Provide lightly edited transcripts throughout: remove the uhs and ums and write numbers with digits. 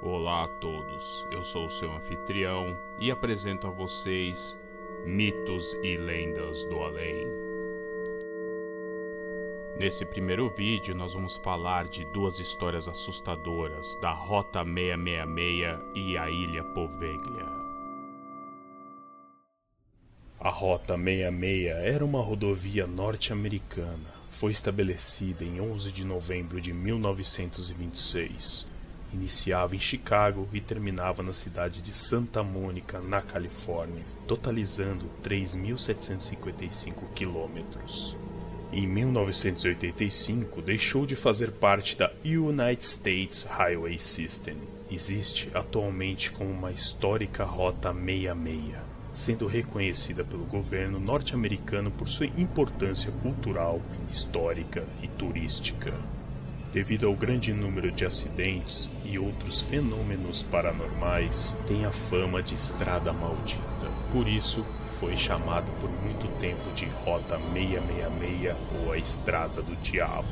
Olá a todos, eu sou o seu anfitrião e apresento a vocês Mitos e Lendas do Além. Nesse primeiro vídeo nós vamos falar de duas histórias assustadoras da Rota 666 e a Ilha Poveglia. A Rota 66 era uma rodovia norte-americana. Foi estabelecida em 11 de novembro de 1926. Iniciava em Chicago e terminava na cidade de Santa Mônica, na Califórnia, totalizando 3.755 quilômetros. Em 1985, deixou de fazer parte da United States Highway System. Existe atualmente como uma histórica Rota 66, sendo reconhecida pelo governo norte-americano por sua importância cultural, histórica e turística. Devido ao grande número de acidentes e outros fenômenos paranormais, tem a fama de estrada maldita. Por isso, foi chamada por muito tempo de Rota 666 ou a Estrada do Diabo.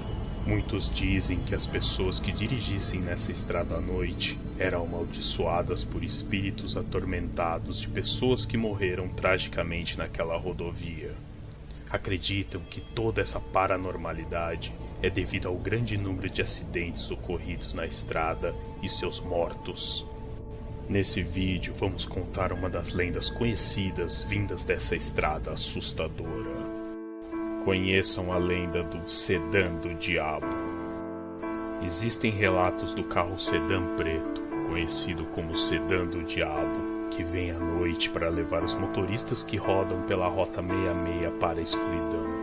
Muitos dizem que as pessoas que dirigissem nessa estrada à noite eram amaldiçoadas por espíritos atormentados de pessoas que morreram tragicamente naquela rodovia. Acreditam que toda essa paranormalidade é devido ao grande número de acidentes ocorridos na estrada e seus mortos. Nesse vídeo vamos contar uma das lendas conhecidas vindas dessa estrada assustadora. Conheçam a lenda do Sedã do Diabo. Existem relatos do carro sedã preto, conhecido como Sedã do Diabo, que vem à noite para levar os motoristas que rodam pela Rota 66 para a escuridão.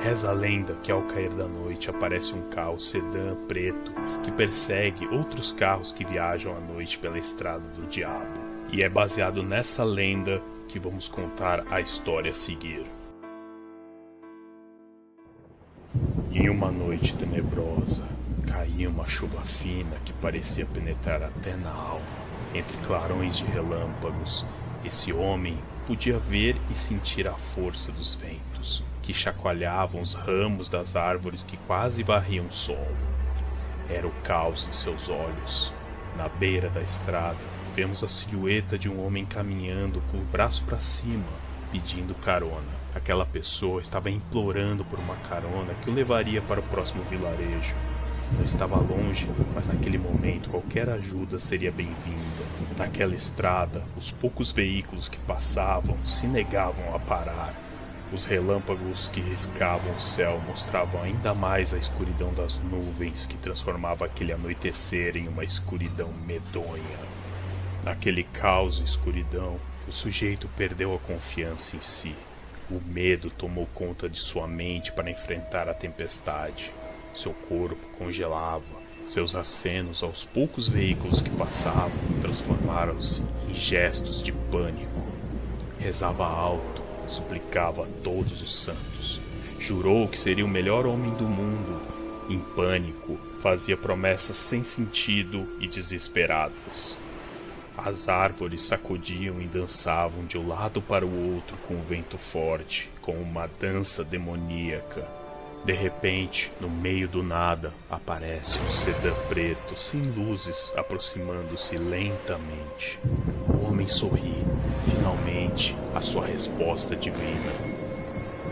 Reza a lenda que ao cair da noite aparece um carro sedã preto que persegue outros carros que viajam à noite pela Estrada do Diabo. E é baseado nessa lenda que vamos contar a história a seguir. Em uma noite tenebrosa, caía uma chuva fina que parecia penetrar até na alma. Entre clarões de relâmpagos, esse homem podia ver e sentir a força dos ventos, que chacoalhavam os ramos das árvores que quase varriam o solo. Era o caos em seus olhos. Na beira da estrada, vemos a silhueta de um homem caminhando com o braço para cima, pedindo carona. Aquela pessoa estava implorando por uma carona que o levaria para o próximo vilarejo. Não estava longe, mas naquele momento qualquer ajuda seria bem-vinda. Naquela estrada, os poucos veículos que passavam se negavam a parar. Os relâmpagos que riscavam o céu mostravam ainda mais a escuridão das nuvens que transformava aquele anoitecer em uma escuridão medonha. Naquele caos e escuridão, o sujeito perdeu a confiança em si. O medo tomou conta de sua mente para enfrentar a tempestade. Seu corpo congelava. Seus acenos aos poucos veículos que passavam transformaram-se em gestos de pânico. Rezava alto, suplicava a todos os santos. Jurou que seria o melhor homem do mundo. Em pânico, fazia promessas sem sentido e desesperadas. As árvores sacudiam e dançavam de um lado para o outro com o vento forte, como uma dança demoníaca. De repente, no meio do nada, aparece um sedã preto, sem luzes, aproximando-se lentamente. O homem sorri. Finalmente, a sua resposta divina.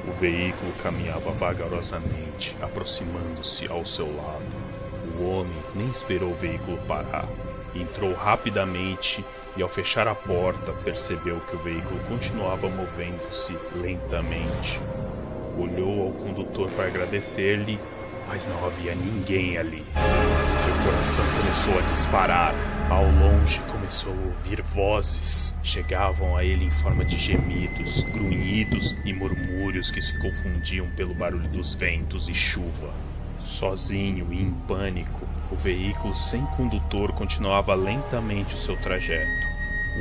O veículo caminhava vagarosamente, aproximando-se ao seu lado. O homem nem esperou o veículo parar. Entrou rapidamente e, ao fechar a porta, percebeu que o veículo continuava movendo-se lentamente. Olhou ao condutor para agradecer-lhe, mas não havia ninguém ali. Seu coração começou a disparar. Ao longe começou a ouvir vozes. Chegavam a ele em forma de gemidos, grunhidos e murmúrios que se confundiam pelo barulho dos ventos e chuva. Sozinho e em pânico, o veículo sem condutor continuava lentamente o seu trajeto.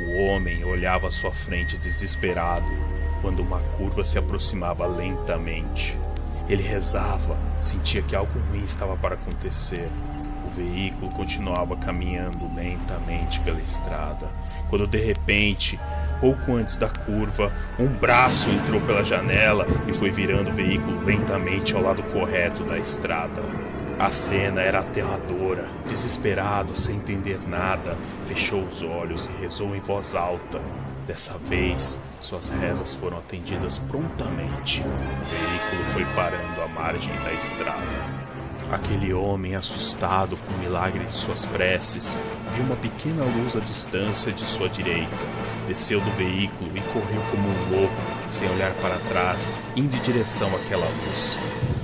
O homem olhava à sua frente desesperado, quando uma curva se aproximava lentamente. Ele rezava, sentia que algo ruim estava para acontecer. O veículo continuava caminhando lentamente pela estrada, quando de repente, pouco antes da curva, um braço entrou pela janela e foi virando o veículo lentamente ao lado correto da estrada. A cena era aterradora. Desesperado, sem entender nada, fechou os olhos e rezou em voz alta. Dessa vez, suas rezas foram atendidas prontamente. O veículo foi parando à margem da estrada. Aquele homem, assustado com o milagre de suas preces, viu uma pequena luz à distância de sua direita. Desceu do veículo e correu como um louco, sem olhar para trás, indo em direção àquela luz.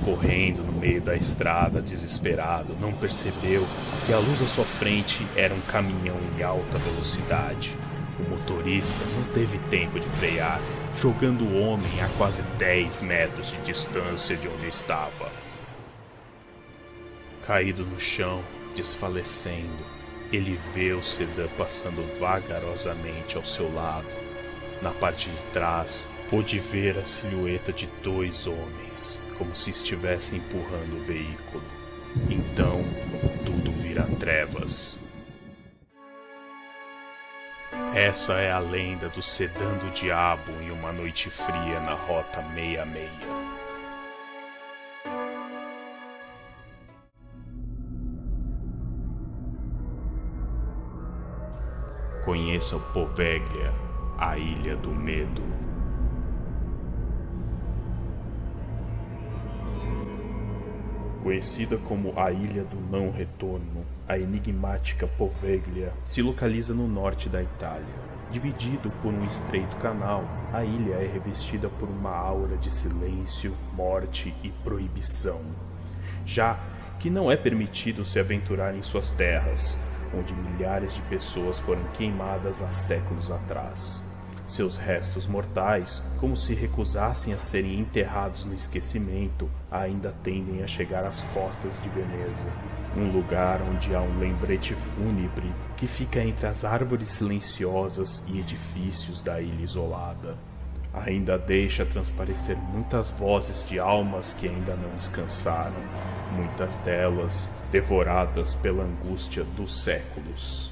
Correndo no meio da estrada, desesperado, não percebeu que a luz à sua frente era um caminhão em alta velocidade. O motorista não teve tempo de frear, jogando o homem a quase 10 metros de distância de onde estava. Caído no chão, desfalecendo, ele vê o sedã passando vagarosamente ao seu lado. Na parte de trás, pôde ver a silhueta de 2 homens, como se estivessem empurrando o veículo. Então, tudo vira trevas. Essa é a lenda do sedã do diabo em uma noite fria na Rota 66. Conheça o Poveglia, a Ilha do Medo. Conhecida como a Ilha do Não Retorno, a enigmática Poveglia se localiza no norte da Itália. Dividido por um estreito canal, a ilha é revestida por uma aura de silêncio, morte e proibição. Já que não é permitido se aventurar em suas terras, onde milhares de pessoas foram queimadas há séculos atrás. Seus restos mortais, como se recusassem a serem enterrados no esquecimento, ainda tendem a chegar às costas de Veneza, um lugar onde há um lembrete fúnebre que fica entre as árvores silenciosas e edifícios da ilha isolada. Ainda deixa transparecer muitas vozes de almas que ainda não descansaram, muitas delas devoradas pela angústia dos séculos.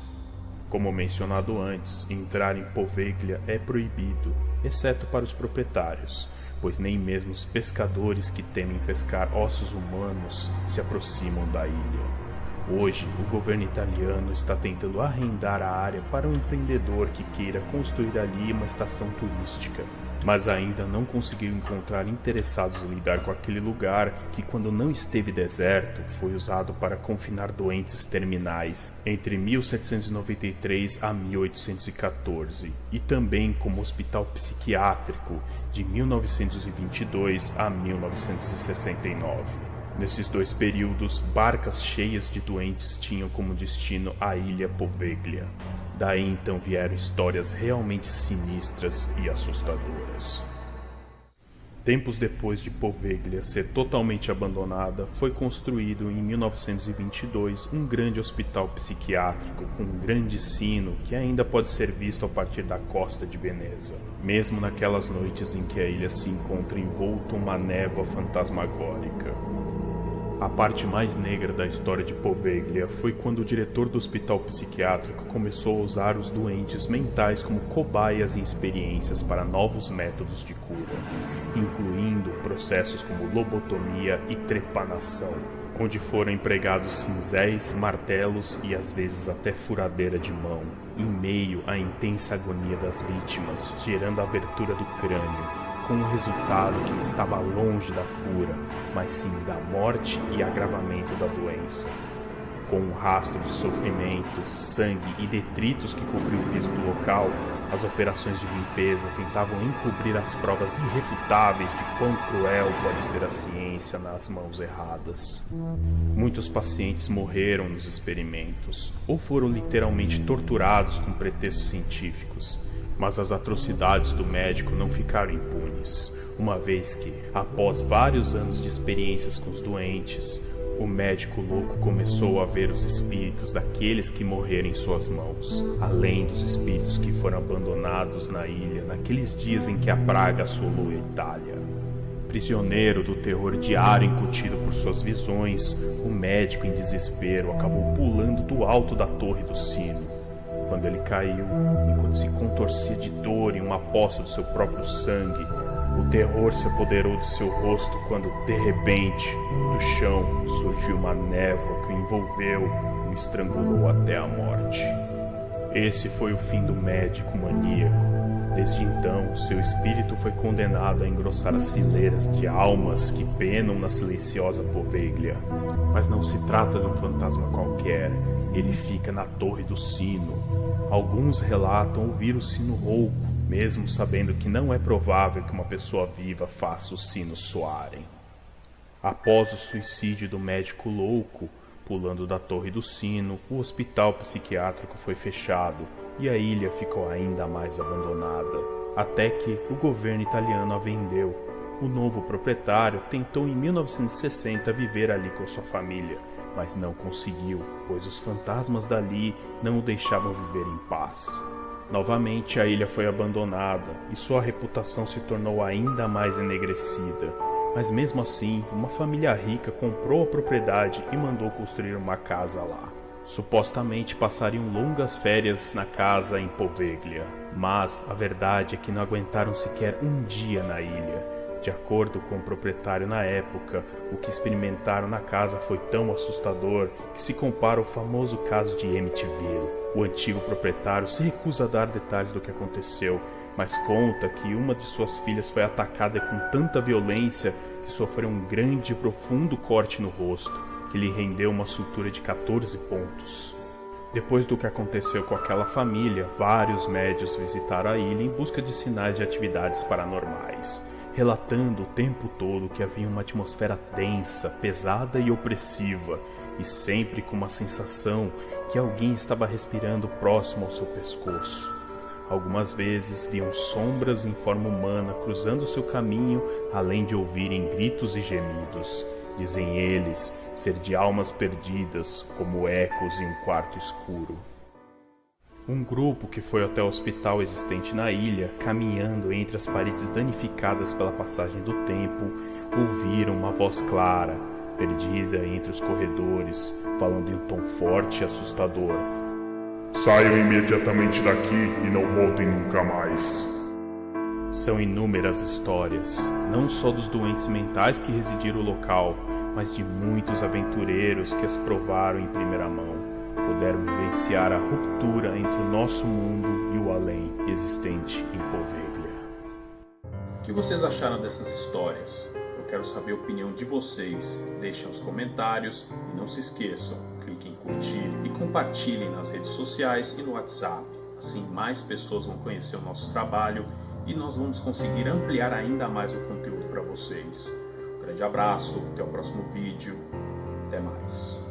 Como mencionado antes, entrar em Poveglia é proibido, exceto para os proprietários, pois nem mesmo os pescadores que temem pescar ossos humanos se aproximam da ilha. Hoje, o governo italiano está tentando arrendar a área para um empreendedor que queira construir ali uma estação turística, mas ainda não conseguiu encontrar interessados em lidar com aquele lugar que, quando não esteve deserto, foi usado para confinar doentes terminais entre 1793 a 1814 e também como hospital psiquiátrico de 1922 a 1969. Nesses 2 períodos, barcas cheias de doentes tinham como destino a ilha Poveglia. Daí então vieram histórias realmente sinistras e assustadoras. Tempos depois de Poveglia ser totalmente abandonada, foi construído em 1922 um grande hospital psiquiátrico com um grande sino que ainda pode ser visto a partir da costa de Veneza, mesmo naquelas noites em que a ilha se encontra envolta em uma névoa fantasmagórica. A parte mais negra da história de Poveglia foi quando o diretor do hospital psiquiátrico começou a usar os doentes mentais como cobaias em experiências para novos métodos de cura, incluindo processos como lobotomia e trepanação, onde foram empregados cinzéis, martelos e às vezes até furadeira de mão, em meio à intensa agonia das vítimas, gerando a abertura do crânio, com um resultado que estava longe da cura, mas sim da morte e agravamento da doença. Com um rastro de sofrimento, sangue e detritos que cobriu o piso do local, as operações de limpeza tentavam encobrir as provas irrefutáveis de quão cruel pode ser a ciência nas mãos erradas. Muitos pacientes morreram nos experimentos, ou foram literalmente torturados com pretextos científicos. Mas as atrocidades do médico não ficaram impunes, uma vez que, após vários anos de experiências com os doentes, o médico louco começou a ver os espíritos daqueles que morreram em suas mãos, além dos espíritos que foram abandonados na ilha naqueles dias em que a praga assolou a Itália. Prisioneiro do terror diário incutido por suas visões, o médico, em desespero, acabou pulando do alto da torre do sino. Quando ele caiu, enquanto se contorcia de dor em uma poça do seu próprio sangue, O terror se apoderou de seu rosto quando, de repente, do chão surgiu uma névoa que o envolveu e o estrangulou até a morte. Esse foi o fim do médico maníaco. Desde então, seu espírito foi condenado a engrossar as fileiras de almas que penam na silenciosa Poveglia. Mas não se trata de um fantasma qualquer, ele fica na Torre do Sino. Alguns relatam ouvir o sino rouco, mesmo sabendo que não é provável que uma pessoa viva faça os sinos soarem. Após o suicídio do médico louco, pulando da Torre do Sino, o hospital psiquiátrico foi fechado e a ilha ficou ainda mais abandonada, até que o governo italiano a vendeu. O novo proprietário tentou em 1960 viver ali com sua família, mas não conseguiu, pois os fantasmas dali não o deixavam viver em paz. Novamente a ilha foi abandonada e sua reputação se tornou ainda mais enegrecida. Mas mesmo assim, uma família rica comprou a propriedade e mandou construir uma casa lá. Supostamente passariam longas férias na casa em Poveglia, mas a verdade é que não aguentaram sequer um dia na ilha. De acordo com o proprietário na época, o que experimentaram na casa foi tão assustador que se compara ao famoso caso de Amityville. O antigo proprietário se recusa a dar detalhes do que aconteceu, mas conta que uma de suas filhas foi atacada com tanta violência que sofreu um grande e profundo corte no rosto, que lhe rendeu uma sutura de 14 pontos. Depois do que aconteceu com aquela família, vários médiuns visitaram a ilha em busca de sinais de atividades paranormais, relatando o tempo todo que havia uma atmosfera densa, pesada e opressiva, e sempre com uma sensação que alguém estava respirando próximo ao seu pescoço. Algumas vezes viam sombras em forma humana cruzando seu caminho, além de ouvirem gritos e gemidos. Dizem eles ser de almas perdidas, como ecos em um quarto escuro. Um grupo que foi até o hospital existente na ilha, caminhando entre as paredes danificadas pela passagem do tempo, ouviram uma voz clara, perdida entre os corredores, falando em um tom forte e assustador. Saiam imediatamente daqui e não voltem nunca mais. São inúmeras histórias, não só dos doentes mentais que residiram no local, mas de muitos aventureiros que as provaram em primeira mão. Puderam vivenciar a ruptura entre o nosso mundo e o além existente em Poveglia. O que vocês acharam dessas histórias? Eu quero saber a opinião de vocês. Deixem os comentários e não se esqueçam, cliquem em curtir e compartilhem nas redes sociais e no WhatsApp. Assim mais pessoas vão conhecer o nosso trabalho e nós vamos conseguir ampliar ainda mais o conteúdo para vocês. Um grande abraço, até o próximo vídeo, até mais.